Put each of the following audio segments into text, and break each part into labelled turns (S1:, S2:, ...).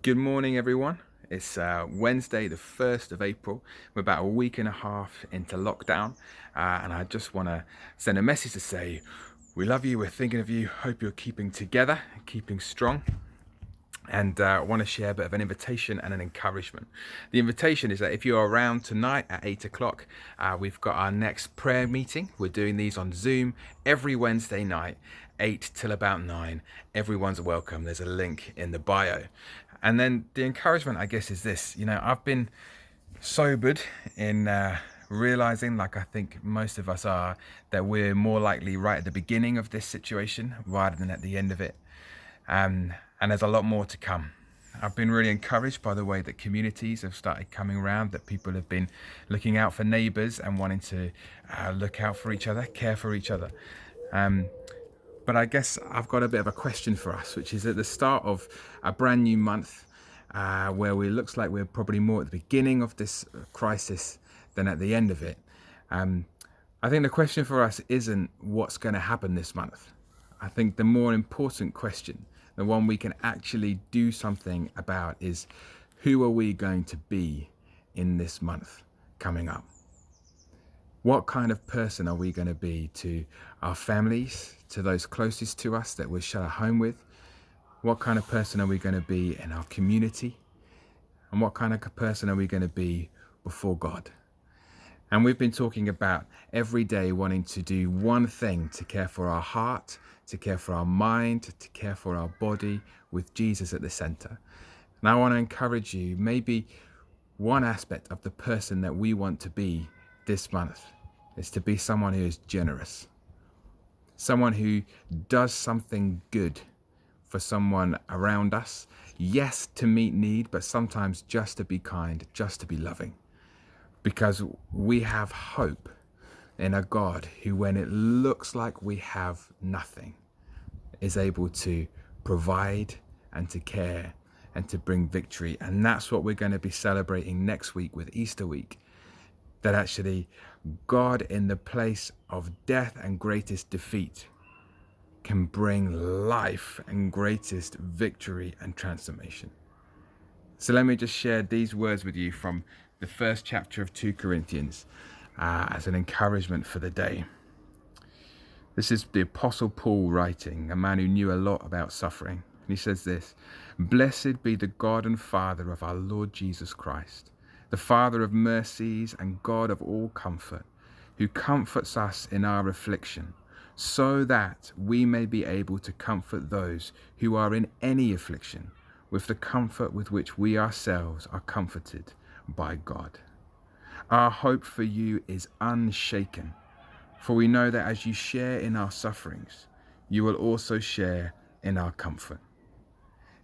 S1: Good morning, everyone. It's Wednesday, the 1st of April. We're about a week and a half into lockdown, and I just want to send a message to say, we love you, we're thinking of you, hope you're keeping together, keeping strong. And I want to share a bit of an invitation and an encouragement. The invitation is that if you're around tonight at 8 o'clock, we've got our next prayer meeting. We're doing these on Zoom every Wednesday night, 8 till about 9. Everyone's welcome. There's a link in the bio. And then the encouragement, I guess, is this. I've been sobered in realizing, like I think most of us are, that we're more likely right at the beginning of this situation rather than at the end of it. And there's a lot more to come. I've been really encouraged by the way that communities have started coming around, that people have been looking out for neighbours and wanting to look out for each other, care for each other. But I guess I've got a bit of a question for us, which is at the start of a brand new month where it looks like we're probably more at the beginning of this crisis than at the end of it. I think the question for us isn't what's going to happen this month. I think the more important question, the one we can actually do something about, is who are we going to be in this month coming up? What kind of person are we going to be to our families, to those closest to us that we're shut at home with? What kind of person are we going to be in our community? And what kind of person are we going to be before God? And we've been talking about every day wanting to do one thing to care for our heart, to care for our mind, to care for our body with Jesus at the center. And I want to encourage you, maybe one aspect of the person that we want to be this month is to be someone who is generous, someone who does something good for someone around us. Yes, to meet need, but sometimes just to be kind, just to be loving. Because we have hope in a God who, when it looks like we have nothing, is able to provide and to care and to bring victory. And that's what we're going to be celebrating next week with Easter week. That actually God, in the place of death and greatest defeat, can bring life and greatest victory and transformation. So let me just share these words with you from the first chapter of 2 Corinthians as an encouragement for the day. This is the Apostle Paul writing, a man who knew a lot about suffering. And he says this: "Blessed be the God and Father of our Lord Jesus Christ, the Father of mercies and God of all comfort, who comforts us in our affliction, so that we may be able to comfort those who are in any affliction with the comfort with which we ourselves are comforted by God. Our hope for you is unshaken, for we know that as you share in our sufferings, you will also share in our comfort."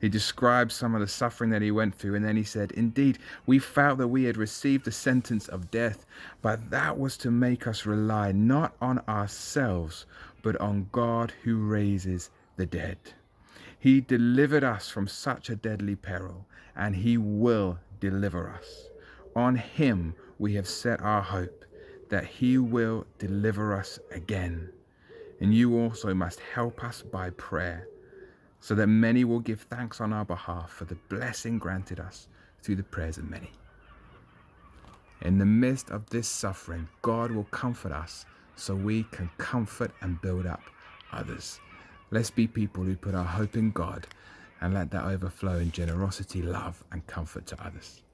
S1: He described some of the suffering that he went through, and then he said, "Indeed, we felt that we had received the sentence of death, but that was to make us rely not on ourselves, but on God who raises the dead. He delivered us from such a deadly peril, and he will deliver us. On him we have set our hope, that he will deliver us again. And you also must help us by prayer, so that many will give thanks on our behalf for the blessing granted us through the prayers of many." In the midst of this suffering, God will comfort us so we can comfort and build up others. Let's be people who put our hope in God and let that overflow in generosity, love, and comfort to others.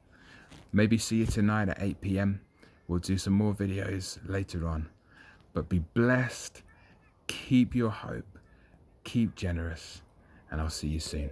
S1: Maybe see you tonight at 8 p.m. We'll do some more videos later on. But be blessed, keep your hope, keep generous, and I'll see you soon.